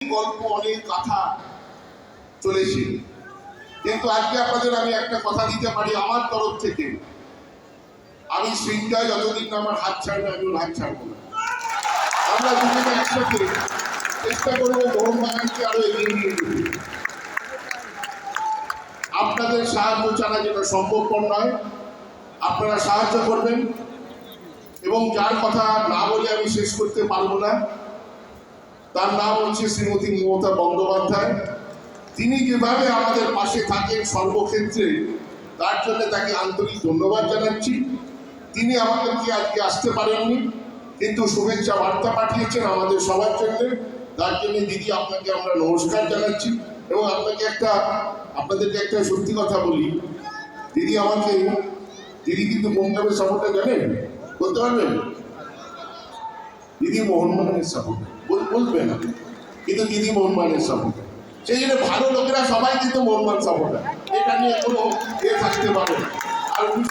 গল্প অনেক কথা চলেছে, কিন্তু আজকে আপনাদের আমি একটা কথা দিতে পারি আমার তরফ থেকে। আমি সৃঞ্জয় যতদিন আমার হাত ছাড়বে আমি ওর হাত ছাড়বো না। আমরা দুজনে একসাথে চেষ্টা করবো মোহনবাগানকে আরো এগিয়ে নিয়ে যেতে। আপনাদের সাহায্য ছাড়া যেটা সম্ভবপর নয়, আপনারা সাহায্য করবেন। এবং যার কথা না বলে আমি শেষ করতে পারবো না, তার নাম হচ্ছে শ্রীমতী মমতা বন্দ্যোপাধ্যায়। তিনি যেভাবে আমাদের পাশে থাকেন সর্বক্ষেত্রে, তার জন্য তাকে আন্তরিক ধন্যবাদ জানাচ্ছি। তিনি আমাদেরকে আজকে আসতে পারেননি, কিন্তু শুভেচ্ছা বার্তা পাঠিয়েছেন আমাদের সবার জন্য। তার জন্য দিদি আপনাকে আমরা নমস্কার জানাচ্ছি। এবং আপনাদেরকে একটা সত্যি কথা বলি, দিদি কিন্তু কোন ক্লাবের সাপোর্টার জানেন? বলতে পারবেন? দিদি মোহনবাগানের সাপোর্টার। বলবেন না, কিন্তু দিদি মোহনবাগানের সাপোর্টার। সেই জন্য ভালো লোকেরা সবাই কিন্তু মোহনবাগান সাপোর্টার, এটা নিয়ে কোনো থাকতে পারে না। আর